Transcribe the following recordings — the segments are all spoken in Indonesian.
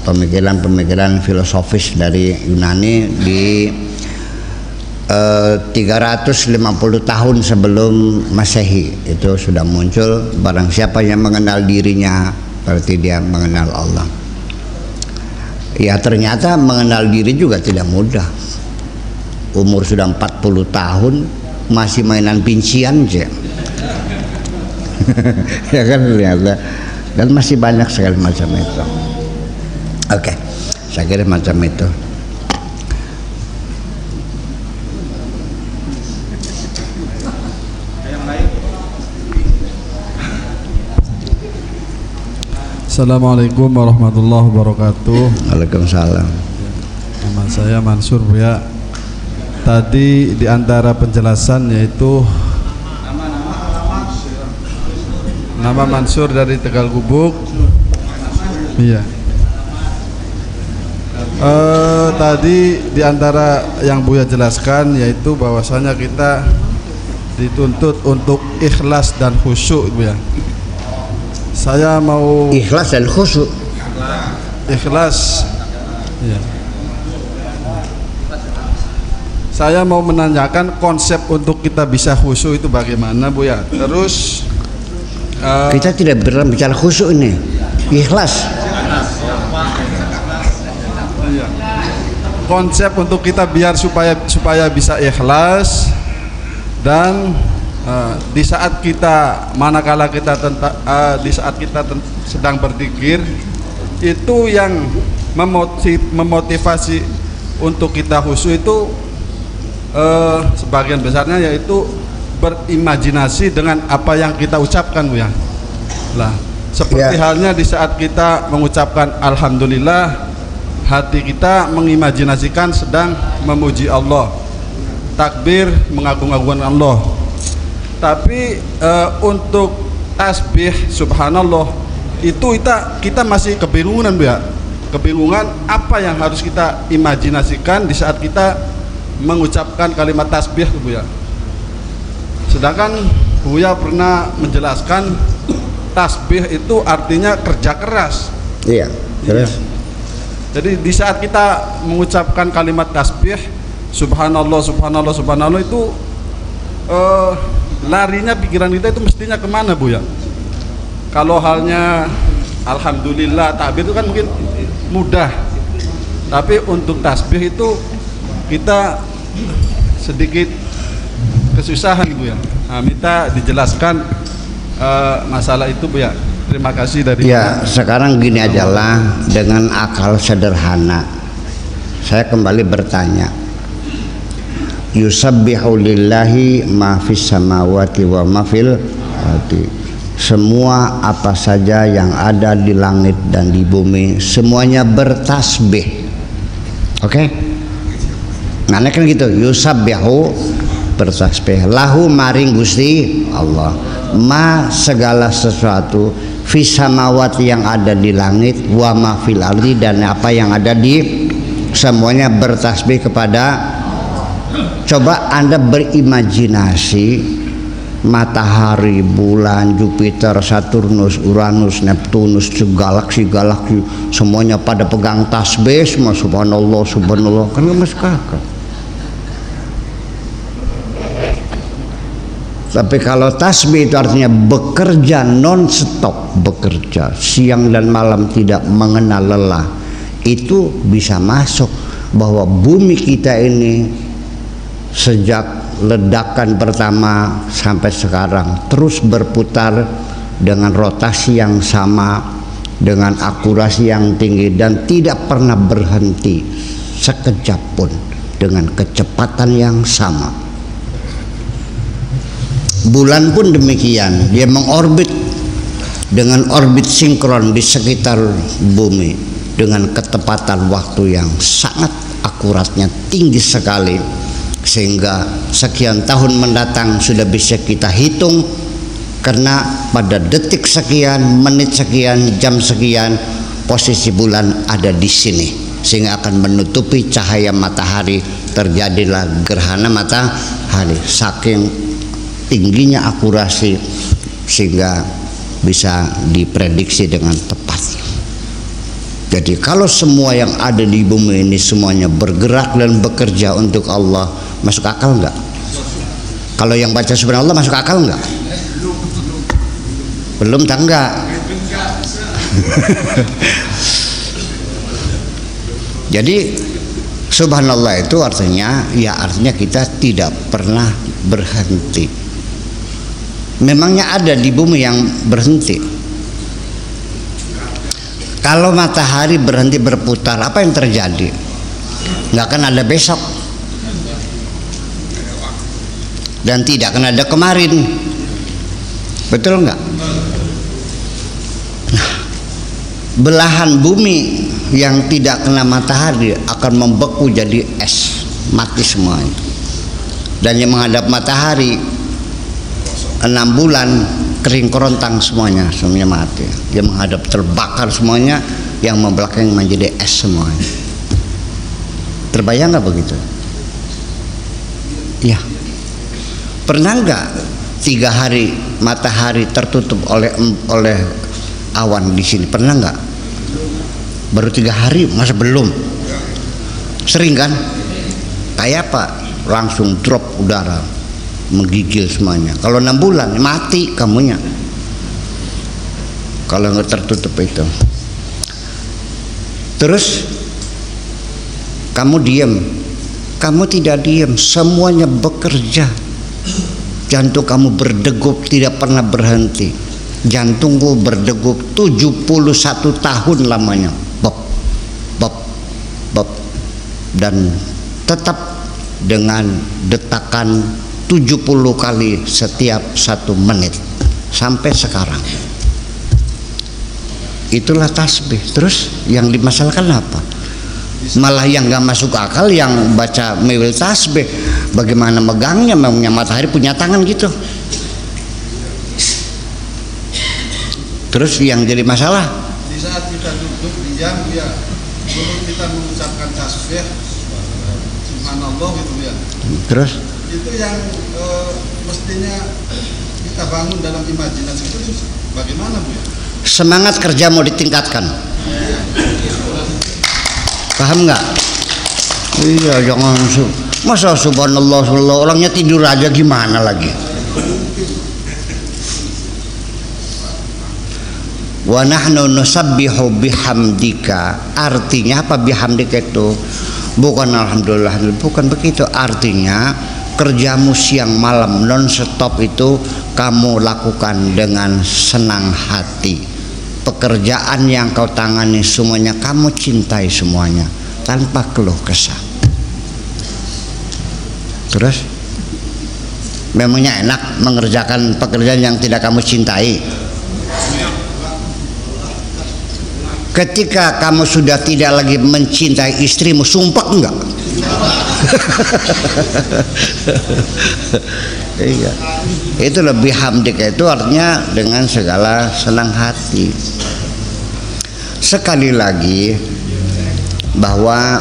pemikiran-pemikiran filosofis dari Yunani di 350 tahun sebelum Masehi itu sudah muncul. Barang siapa yang mengenal dirinya berarti dia mengenal Allah. Ya ternyata mengenal diri juga tidak mudah. Umur sudah 40 tahun masih mainan pincian aja. Ya kan ternyata, dan masih banyak sekali macam itu. Oke, saya kira macam itu. Assalamualaikum warahmatullahi wabarakatuh. Waalaikumsalam. Nama saya Mansur, Bu ya. Tadi di antara penjelasan yaitu nama Mansur dari Tegal Gubuk. Iya. Tadi di antara yang Buya jelaskan yaitu bahwasanya kita dituntut untuk ikhlas dan khusyuk, Bu ya. Saya mau ikhlas dan khusyuk. Ikhlas. Ya. Saya mau menanyakan konsep untuk kita bisa khusyuk itu bagaimana, Bu ya. Terus kita tidak berbicara khusyuk ini, ikhlas. Ya. Konsep untuk kita biar supaya bisa ikhlas dan di saat kita manakala kita di saat kita sedang berzikir itu yang memotivasi untuk kita khusyuk itu sebagian besarnya yaitu berimajinasi dengan apa yang kita ucapkan, Bu ya. Lah, seperti halnya di saat kita mengucapkan alhamdulillah, hati kita mengimajinasikan sedang memuji Allah, takbir mengagung-agungkan Allah. Tapi untuk tasbih subhanallah itu kita masih kebingungan, Bu ya. Kebingungan apa yang harus kita imajinasikan di saat kita mengucapkan kalimat tasbih, Bu ya. Sedangkan Buya pernah menjelaskan tasbih itu artinya kerja keras. Iya, terus. Jadi di saat kita mengucapkan kalimat tasbih subhanallah subhanallah subhanallah itu larinya pikiran kita itu mestinya kemana, Bu ya? Kalau halnya alhamdulillah takbir itu kan mungkin mudah, tapi untuk tasbih itu kita sedikit kesusahan, Bu ya. Nah, minta dijelaskan masalah itu, Bu ya. Terima kasih dari ya. Sekarang gini aja lah, dengan akal sederhana saya kembali bertanya, yusabbihu lillahi ma fis samawati wa ma fil ardi. Semua apa saja yang ada di langit dan di bumi semuanya bertasbih. Oke? Nah, kan gitu, yusabbihu bertasbih lahu maring Gusti Allah ma segala sesuatu fis samawati yang ada di langit wa ma fil ardi dan apa yang ada di semuanya bertasbih kepada. Coba Anda berimajinasi matahari, bulan, Jupiter, Saturnus, Uranus, Neptunus, galaksi-galaksi semuanya pada pegang tasbih semua, subhanallah subhanallah, kan masuk akal. Tapi kalau tasbih itu artinya bekerja non-stop, bekerja siang dan malam tidak mengenal lelah, itu bisa masuk bahwa bumi kita ini sejak ledakan pertama sampai sekarang terus berputar dengan rotasi yang sama, dengan akurasi yang tinggi dan tidak pernah berhenti sekejap pun, dengan kecepatan yang sama. Bulan pun demikian, dia mengorbit dengan orbit sinkron di sekitar bumi dengan ketepatan waktu yang sangat akuratnya tinggi sekali, sehingga sekian tahun mendatang sudah bisa kita hitung karena pada detik sekian, menit sekian, jam sekian posisi bulan ada di sini, sehingga akan menutupi cahaya matahari, terjadilah gerhana matahari. Saking tingginya akurasi sehingga bisa diprediksi dengan tepat. Jadi kalau semua yang ada di bumi ini semuanya bergerak dan bekerja untuk Allah, masuk akal enggak? Kalau yang baca subhanallah masuk akal enggak? Belum tak enggak? Jadi subhanallah itu artinya kita tidak pernah berhenti. Memangnya ada di bumi yang berhenti? Kalau matahari berhenti berputar, apa yang terjadi? Nggak akan ada besok, dan tidak akan ada kemarin. Betul nggak? Nah, belahan bumi yang tidak kena matahari akan membeku jadi es, mati semuanya. Dan yang menghadap matahari 6 bulan kering kerontang semuanya mati. Yang menghadap terbakar semuanya, yang membelakang menjadi es semuanya. Terbayang nggak begitu? Ya. Pernah nggak 3 hari matahari tertutup oleh awan di sini? Pernah nggak? Baru 3 hari, masa belum? Sering kan? Kayak apa? Langsung drop udara, menggigil semuanya. Kalau 6 bulan mati kamunya. Kalau nggak tertutup itu. Terus kamu diam. Kamu tidak diam, semuanya bekerja. Jantung kamu berdegup tidak pernah berhenti. Jantungku berdegup 71 tahun lamanya. Bop, bop, bop. Dan tetap dengan detakan 70 kali setiap 1 menit sampai sekarang. Itulah tasbih. Terus yang dimasalahkan apa? Malah yang gak masuk akal yang baca mewil tasbih, bagaimana megangnya? Memangnya matahari punya tangan gitu? Terus yang jadi masalah di saat kita duduk diam ya, belum kita mengucapkan tasbih subhanallah gitu ya. Terus itu yang mestinya kita bangun dalam imajinasi itu bagaimana Bu ya? Semangat kerja mau ditingkatkan. Paham nggak? Iya, jangan masa subhanallah orangnya tidur aja gimana lagi? Wa nahnu nusabbihu bihamdika, artinya apa bihamdika itu? Bukan alhamdulillah, bukan begitu. Artinya kerjamu siang malam non stop itu kamu lakukan dengan senang hati. Pekerjaan yang kau tangani semuanya kamu cintai semuanya tanpa keluh kesah. Terus memangnya enak mengerjakan pekerjaan yang tidak kamu cintai? Ketika kamu sudah tidak lagi mencintai istrimu, sumpah enggak? Iya. Itu lebih hamdik, itu artinya dengan segala senang hati. Sekali lagi bahwa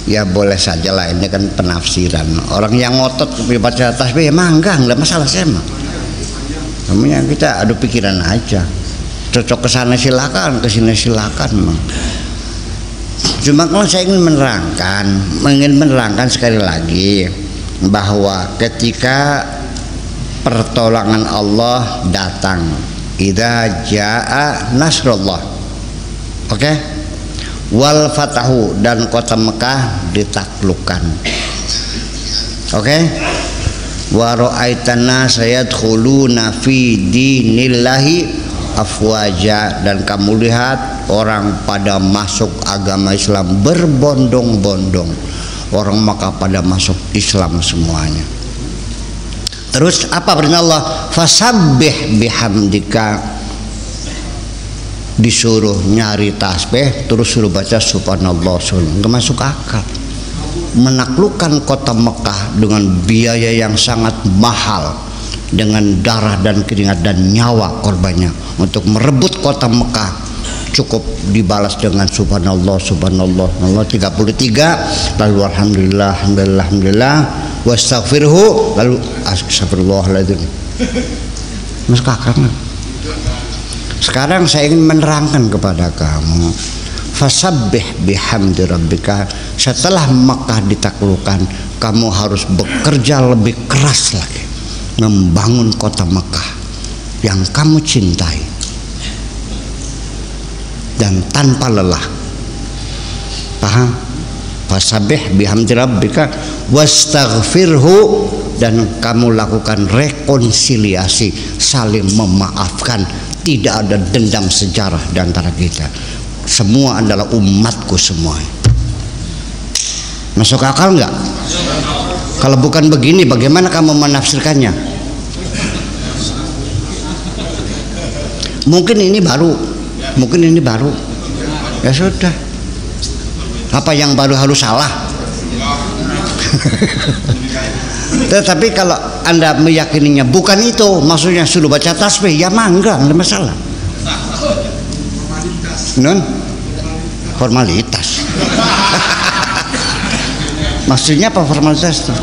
ya boleh saja lah, ini kan penafsiran. Orang yang ngotot baca tasbih emang enggak masalah saya mah. Namanya kita adu pikiran aja. Cocok ke sana silakan, ke sini silakan. Cuma kalau saya ingin menerangkan sekali lagi bahwa ketika pertolongan Allah datang, idza jaa nasrullah, oke, wal fatahu, dan kota Mekah ditaklukkan, oke, wa ra'aitan nas yadkhuluna fi dinillahi afwaja, dan kamu lihat orang pada masuk agama Islam berbondong-bondong. Orang Makkah pada masuk Islam semuanya. Terus apa perintah Allah? Fasabbih bihamdika, disuruh nyari tasbih, terus suruh baca subhanallah. Nggak masuk akal. Menaklukkan kota Mekah dengan biaya yang sangat mahal, dengan darah dan keringat dan nyawa korbannya untuk merebut kota Mekah, cukup dibalas dengan subhanallah subhanallah 33, lalu alhamdulillah wastaghfirhu, lalu astagfirullahaladzim. Masuk akal. Sekarang saya ingin menerangkan kepada kamu, fasabbih bihamdi rabbika. Setelah Mekah ditaklukkan, kamu harus bekerja lebih keras lagi membangun kota Mekah yang kamu cintai dan tanpa lelah. Paham? Fasabbih bihamdi rabbika wastaghfirhu, dan kamu lakukan rekonsiliasi, saling memaafkan. Tidak ada dendam sejarah di antara kita. Semua adalah umatku semua. Masuk akal nggak? Kalau bukan begini, bagaimana kamu menafsirkannya? Mungkin ini baru, mungkin ini baru. Ya sudah. Apa yang baru harus salah? Tetapi kalau Anda meyakininya bukan itu, maksudnya sudah baca tasbih, ya mangga, nggak masalah. Non formalitas. Maksudnya apa formalitas itu?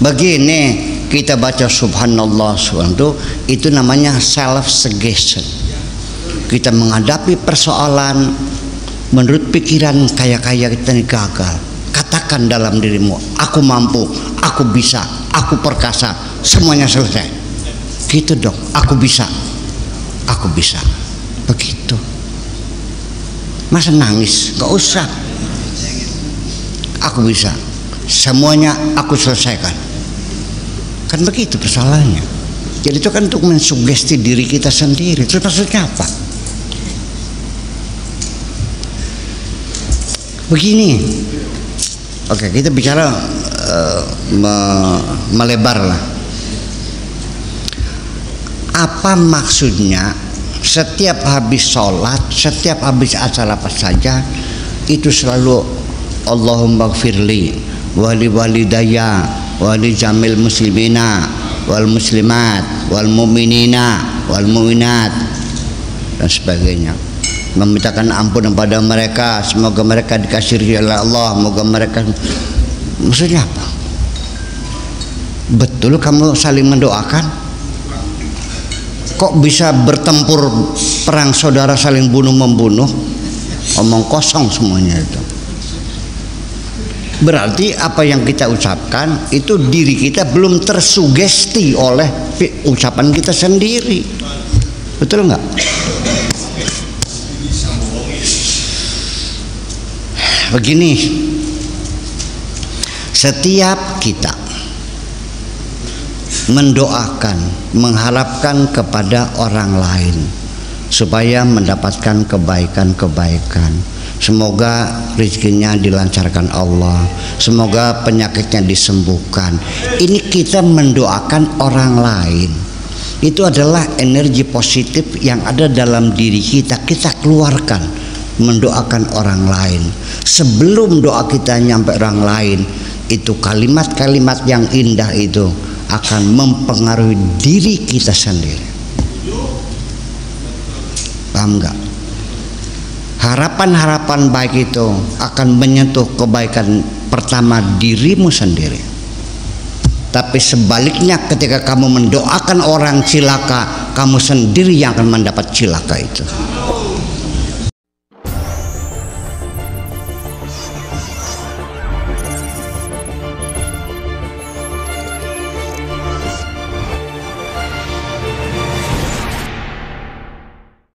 Begini, kita baca subhanallah subhanallah, itu namanya self suggestion. Kita menghadapi persoalan menurut pikiran kaya-kaya kita ini gagal. Katakan dalam dirimu, aku mampu, aku bisa, aku perkasa, semuanya selesai. Gitu dong, aku bisa, aku bisa. Begitu. Masa nangis? Gak usah. Aku bisa, semuanya aku selesaikan. Kan begitu persoalannya. Jadi itu kan untuk mensugesti diri kita sendiri. Itu maksudnya apa? Begini, oke, kita bicara melebar lah. Apa maksudnya setiap habis sholat, setiap habis acara apa saja, itu selalu Allahumma gfirli wali walidaya wali jamil muslimina wal muslimat wal mu'minina wal mu'minat dan sebagainya, memintakan ampun kepada mereka, semoga mereka dikasih ridha oleh Allah, semoga mereka. Maksudnya apa? Betul kamu saling mendoakan? Kok bisa bertempur perang saudara saling bunuh membunuh? Omong kosong semuanya itu. Berarti apa yang kita ucapkan itu diri kita belum tersugesti oleh ucapan kita sendiri. Betul nggak? Begini, setiap kita mendoakan, mengharapkan kepada orang lain supaya mendapatkan kebaikan-kebaikan, semoga rezekinya dilancarkan Allah, semoga penyakitnya disembuhkan. Ini kita mendoakan orang lain. Itu adalah energi positif yang ada dalam diri kita, kita keluarkan mendoakan orang lain. Sebelum doa kita nyampe orang lain, itu kalimat-kalimat yang indah itu akan mempengaruhi diri kita sendiri. Paham nggak? Harapan-harapan baik itu akan menyentuh kebaikan pertama dirimu sendiri. Tapi sebaliknya, ketika kamu mendoakan orang cilaka, kamu sendiri yang akan mendapat cilaka itu.